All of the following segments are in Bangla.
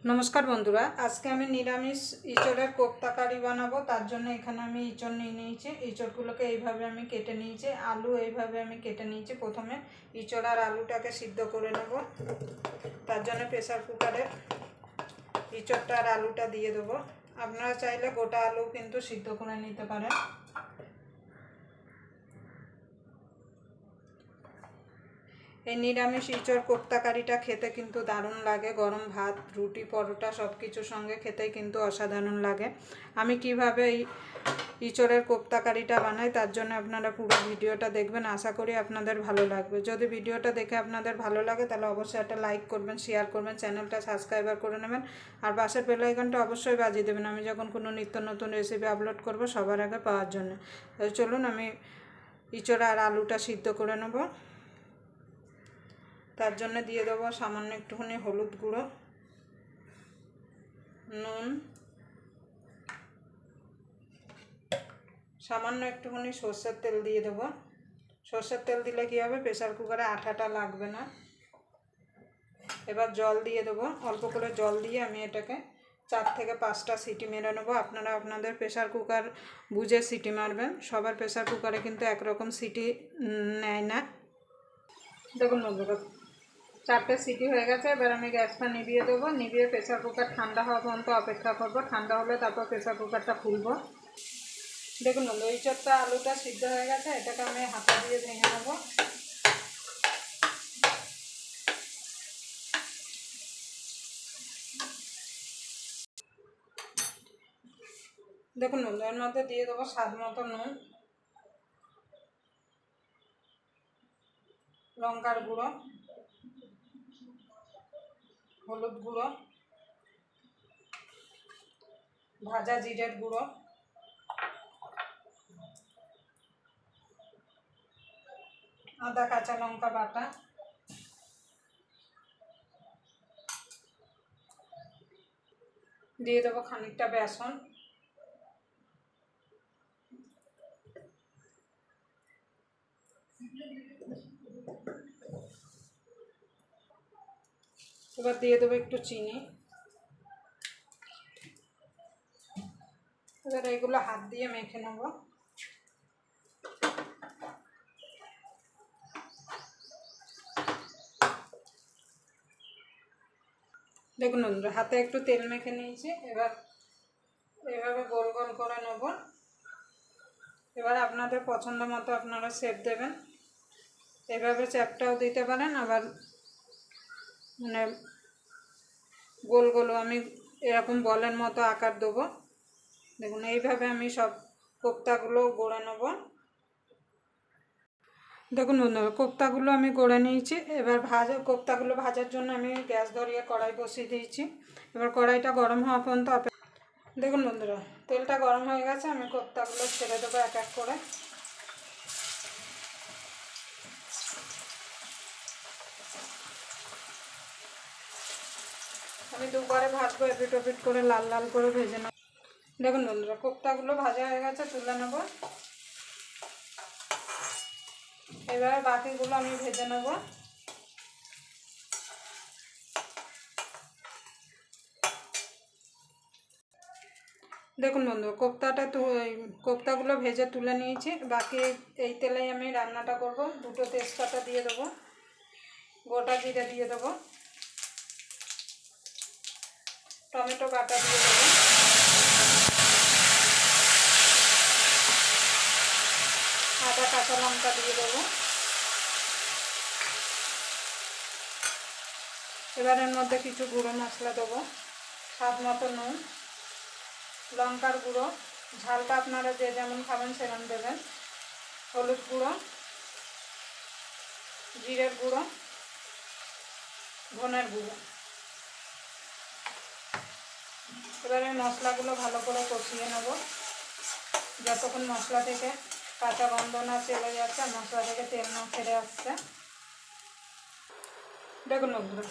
नमस्कार बंधुरा आज के निरामिष इचड़ेर कोफ्ता कारी बनाबो। तार जन्य एखाने आमी इचड़ निये निয়েছি। इचड़गुलोके এইভাবে আমি কেটে নিয়েছি। आलू এইভাবে আমি কেটে নিয়েছি। प्रथमे इचड़ और आलूटाके सिद्ध करे नेब। तार जन्य प्रेसार कुकारे इचड़टा और आलूटा दिए देब। आपनारा चाइले गोटा आलू किन्तु सिद्ध करे निते पारेन। निरामिष इचड़ कोफ्ता कारीटा खेते किन्तु दारुण लागे। गरम भात रुटी परोटा सब किछुर संगे खेते किन्तु असाधारण लागे। आमी किभाबे इचड़ेर कोफ्ता कारीटा बानाई तार जन्य आपनारा पुरो भिडियोटा देखबेन। आशा करी आपनादेर भालो लागबे। यदि भिडियोटा देखे आपनादेर भालो लागे ताहले अवश्यई एकटा लाइक करबेन, शेयर करबेन, चैनलटा सबस्क्राइब करे नेবেন और पाশের बेल आइकनटा अवश्यई बाजिয়ে देবেন आमी যখন কোনো নিত্য নতুন রেসিপি আপলোড করব সবার আগে পাওয়ার জন্য। চলুন আমি ইচড় আর আলুটা সিদ্ধ করে নেব। तार जन्य दिए देव सामान्य एकटुखानी हलुद गुঁড়ো, নুন, सामान्य एकटुखानी सर्षेर तेल दिए देव। सर्षेर तेल दिले कि होबे प्रेसार कुकारे आठाटा लागबे ना। एबार जल दिए देव। अल्प करे जल दिए आमी एटाके 4 থেকে 5টা सीटी मेरे नेब। आपनारा आपनादेर प्रेसार कुकार बुझे सीटी मारबेन। सबार प्रेसार कुकारे किन्तु एक रकम सीटी नेय ना। देखुन बंधुरा 4টে सीटी हो गए। एबार आमी गैसटा निभिए देव। निभिए प्रेसार कुकार ठंडा हওয়া पर्यन्त अपेक्षा करब। ठंडा होले तारपर प्रेसार कुकारटा खुलबो। देखुन बंधु इचड़टा आलूटा सिद्ध हो गए। एटाके आमी हाता दिए भेंगे नेब। देखुन बंधु एर मध्य दिए देव स्वाद मतो नुन, लंकार गुঁড়ো, हलुद गुঁড়ো, भाजा जिरेर गुঁড়ো, आदा काँचा लंका बाटा, दिए देव खानिकटा बेसन, এবার দিয়ে দেবো একটু চিনি। এবার এগুলো হাত দিয়ে মেখে নেব। দেখুন বন্ধুরা হাতে একটু তেল মেখে নিয়েছি। এবার এভাবে গোল গোল করে নেব। এবার আপনাদের পছন্দ মতো আপনারা শেপ দেবেন। এভাবে চ্যাপটাও দিতে পারেন, আবার মানে গোল গোল আমি এরকম বলের মতো আকার দেবো। দেখুন এইভাবে আমি সব কোপ্তাগুলো গড়ে নেব। দেখুন বন্ধুরা কোপ্তাগুলো আমি গড়ে নিয়েছি। এবার কোপ্তাগুলো ভাজার জন্য আমি গ্যাস ধরিয়ে কড়াই বসিয়ে দিয়েছি। এবার কড়াইটা গরম হওয়া পর্যন্ত দেখুন বন্ধুরা তেলটা গরম হয়ে গেছে। আমি কোপ্তাগুলো ছেড়ে দেবো এক এক করে। আমি দুবারে ভাজবো, এপিট ওপিট করে লাল লাল করে ভেজে নেব। দেখুন বন্ধুরা কোপ্তাগুলো ভাজা হয়ে গেছে, তুলে নেব। এবারে বাকিগুলো আমি ভেজে নেব। দেখুন বন্ধু কোপ্তাগুলো ভেজে তুলে নিয়েছি। বাকি এই তেলেই আমি রান্নাটা করব। দুটো তেজপাতা দিয়ে দেবো, গোটা জিরে দিয়ে দেবো, টমেটো বাটা দিয়ে দেবো, আদা কাঁচা লঙ্কা দিয়ে দেবো। এবার এর মধ্যে কিছু গুঁড়ো মশলা দেবো, স্বাদ মতো নুন, লঙ্কার গুঁড়ো, ঝালটা আপনারা যে যেমন খাবেন সেরকম দেবেন, হলুদ গুঁড়ো, জিরের গুঁড়ো, ধনের গুঁড়ো। এবার এই মশলাগুলো ভালো করে কষিয়ে নেব যতক্ষণ মশলা থেকে কাঁচা গন্ধ না চলে যাচ্ছে, মশলা থেকে তেল না ছেড়ে আসছে। দেখুন বন্ধুরা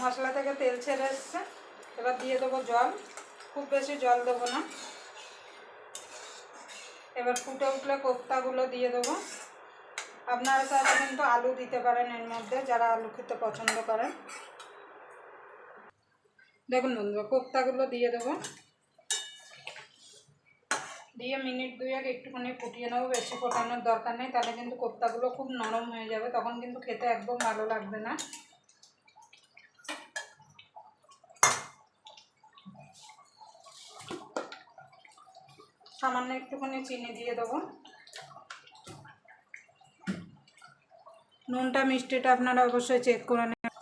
মশলা থেকে তেল ছেড়ে এসছে। এবার দিয়ে দেবো জল, খুব বেশি জল দেবো না। এবার ফুটে উঠলে কোপ্তাগুলো দিয়ে দেবো। আপনারা চাইলে কিন্তু আলু দিতে পারেন এর মধ্যে, যারা আলু খেতে পছন্দ করেন। দেখুন বন্ধুরা কোপ্তাগুলো দিয়ে দেবো, দিয়ে মিনিট 2 একটুখানি ফুটিয়ে নেবো, বেশি ফোটানোর দরকার নেই, তাহলে কিন্তু কোপ্তাগুলো খুব নরম হয়ে যাবে, তখন কিন্তু খেতে একদম ভালো লাগবে না। সামান্য একটুখানি চিনি দিয়ে দেবো। নুনটা মিষ্টিটা আপনারা অবশ্যই চেক করে নেবেন।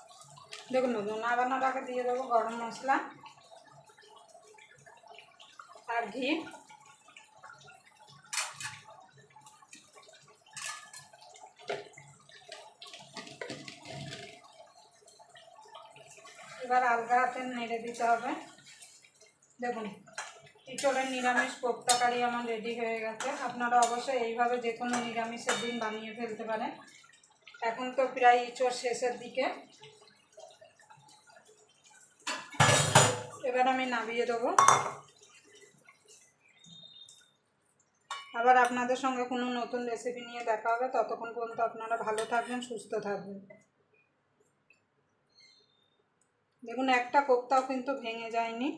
দেখুন নাড়ানোর আগে দিয়ে দেবো গরম মশলা আর ঘি। এবার আলগা হাতে নেড়ে দিতে হবে। দেখুন ইঁচড়ের নিরামিষ কোপ্তা কারি আমার রেডি হয়ে গেছে। আপনারা অবশ্যই এইভাবে যে কোনো নিরামিষের দিন বানিয়ে ফেলতে পারেন। এখন তো প্রায় ইঁচড় শেষের দিকে, এবার আমি নামিয়ে দেবো। আবার আপনাদের সঙ্গে কোনো নতুন রেসিপি নিয়ে দেখা হবে। ততক্ষণ পর্যন্ত আপনারা ভালো থাকবেন, সুস্থ থাকবেন। দেখুন একটা কোপ্তাও কিন্তু ভেঙে যায়নি।